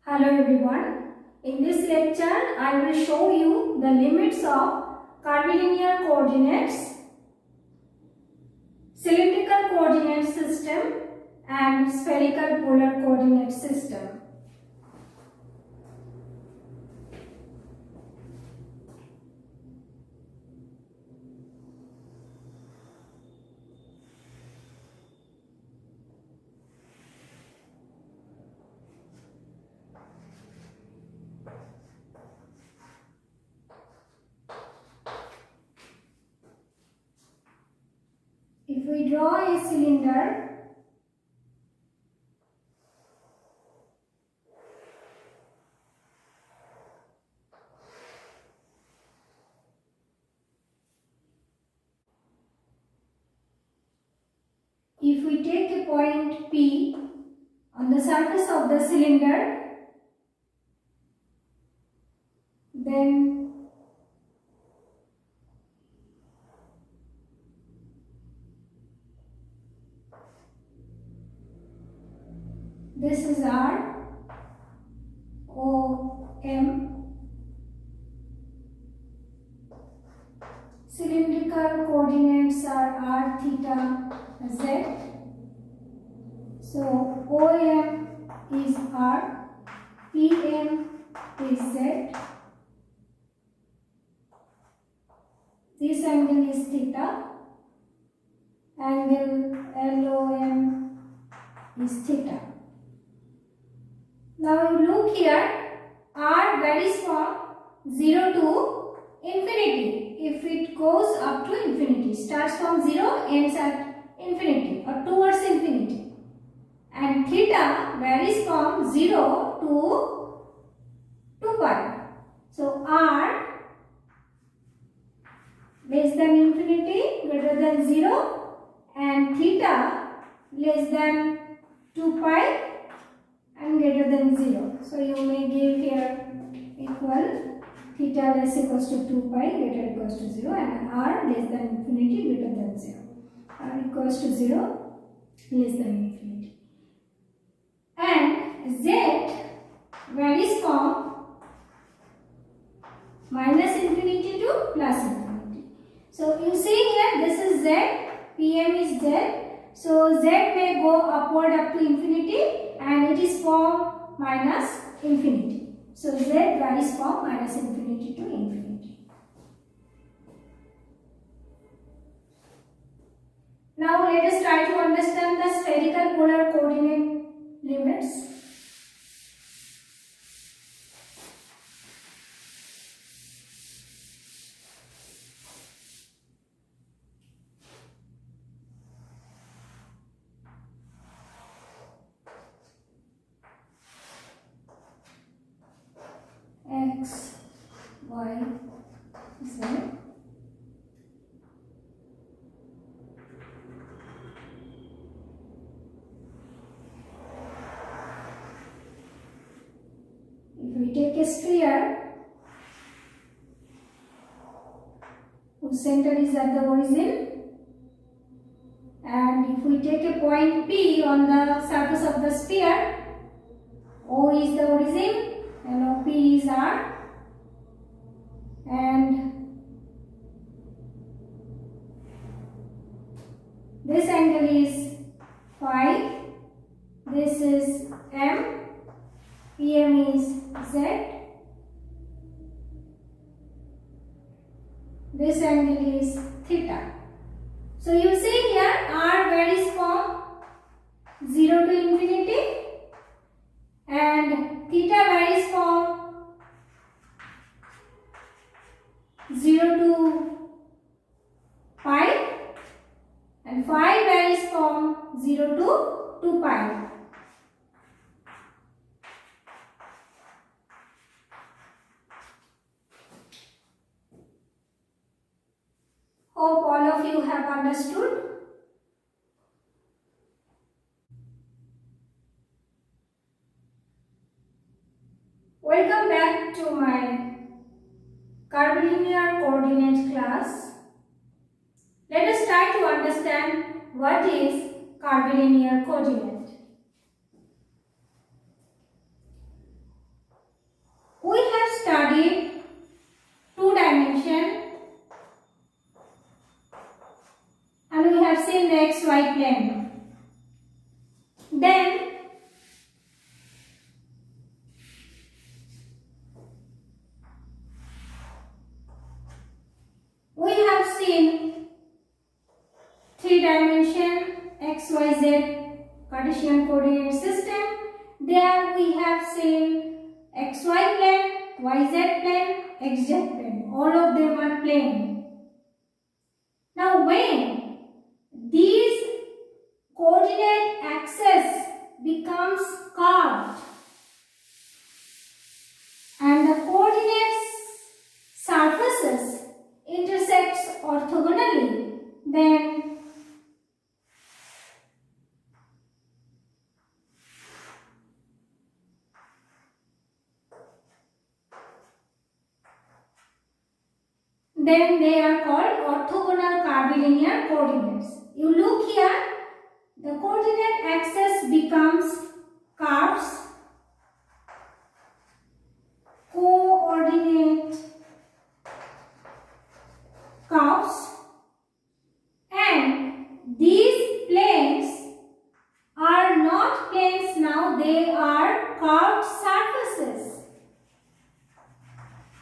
Hello everyone. In this lecture, I will show you the limits of curvilinear coordinates, cylindrical coordinate system and spherical polar coordinate system. If we draw a cylinder, if we take a point P on the surface of the cylinder, then this is our OM. Cylindrical coordinates are r, theta, z. So OM is r, PM is z. This angle is theta. Angle LOM is theta. Now you look here, r varies from 0 to infinity. If it goes up to infinity, starts from 0, ends at infinity or towards infinity. And theta varies from 0 to 2 pi. So r less than infinity, greater than 0, and theta less than 2 pi and greater than 0. So you may give here equal theta less equals to 2 pi greater equals to 0 and r less than infinity greater than 0. R equals to 0 less than infinity. And z varies from minus infinity to plus infinity. So you see here, this is z, PM is z. So z may go upward up to infinity and it is from minus infinity. So z varies from minus infinity to infinity. Now let us try to understand the spherical polar coordinate limits. X, Y, Z. If we take a sphere whose center is at the origin, and if we take a point P on the surface of the sphere, O is the origin and OP is R, and this angle is phi, this is M, PM is Z, this angle is theta. So you see here R varies from 0 to infinity and theta varies from 0 to pi and phi varies from 0 to 2 pi. Hope all of you have understood. Welcome back to my curvilinear coordinate class. Let us try to understand what is curvilinear coordinate. Cartesian coordinate system. There we have seen xy plane, yz plane, xz plane. All of them are plane. Now when these coordinate axis becomes curved and the coordinate surfaces intersects orthogonally, then they are called orthogonal curvilinear coordinates. You look here, the coordinate axis becomes curves, coordinate curves, and these planes are not planes now, they are curved surfaces.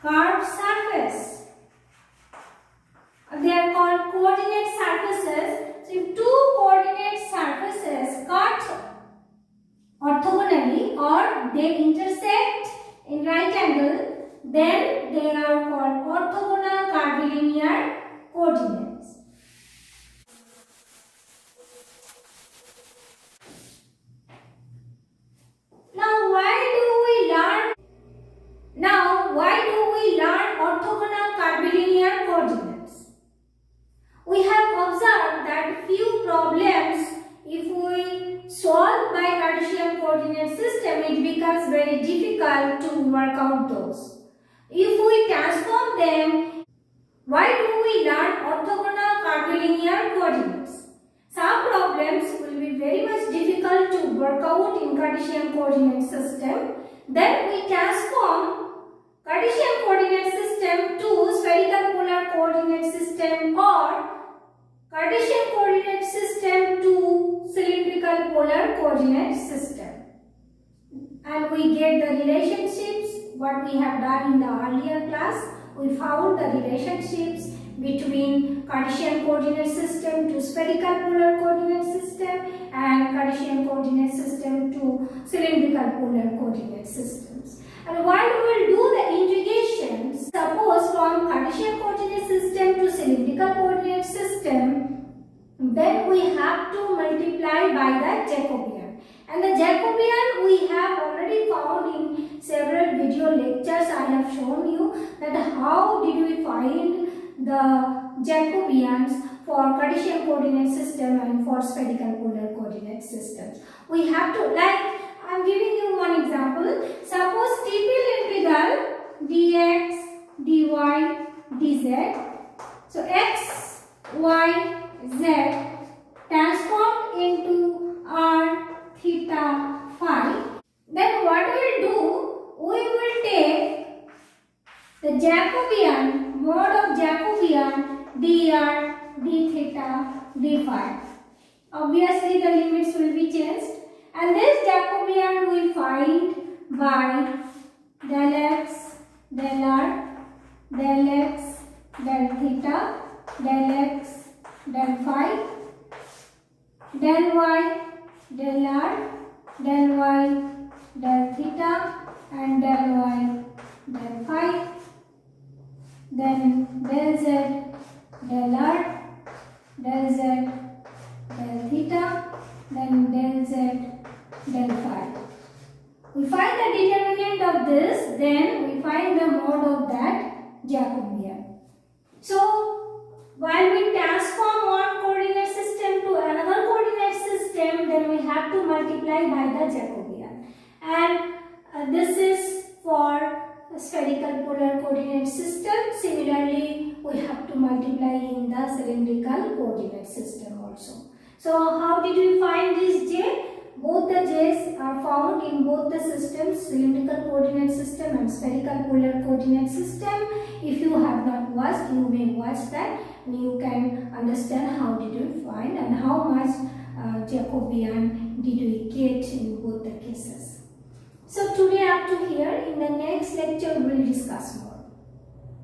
Curved surface. They are called coordinate surfaces. So if two coordinate surfaces cut orthogonally or they intersect in right angle, then they are called orthogonal curvilinear coordinates. Now why do we learn orthogonal curvilinear coordinates? We have observed that few problems, if we solve by Cartesian coordinate system, it becomes very difficult to work out those. If we transform them, why do we learn orthogonal curvilinear coordinates? Some problems will be very much difficult to work out in Cartesian coordinate system. Then we transform Cartesian coordinate system to spherical polar coordinate system or Cartesian coordinate system to cylindrical polar coordinate system. And we get the relationships, what we have done in the earlier class. We found the relationships between Cartesian coordinate system to spherical polar coordinate system and Cartesian coordinate system to cylindrical polar coordinate systems. And while we will do the integrations, suppose from Cartesian coordinate system to cylindrical coordinate system, then we have to multiply by the Jacobian. And the Jacobian we have already found in several video lectures. I have shown you that how did we find the Jacobians for Cartesian coordinate system and for spherical polar coordinate systems. We have to, like, I am giving you one example. Suppose triple integral dx, dy, dz. So x, y, z transformed into r, theta, phi. Then what we will do? We will take the Jacobian, mode of Jacobian dr, d theta, d phi. Obviously the limits will be changed. And this Jacobian we find by del x, del r, del x, del theta, del x, del phi, del y, del r, del y, del theta, and del y, del phi, then del z, del r, del z, del theta, then del z, del phi. We find the determinant of this, then we find the mode of that Jacobian. So, while we transform one coordinate system to another coordinate system, then we have to multiply by the Jacobian. And this is for spherical polar coordinate system. Similarly, we have to multiply in the cylindrical coordinate system also. So, how did we find this j? Both the j's are found in both the systems, cylindrical coordinate system and spherical polar coordinate system. If you have not watched, you may watch that and you can understand how did we find and how much Jacobian did we get in both the cases. So today up to here, in the next lecture we will discuss more.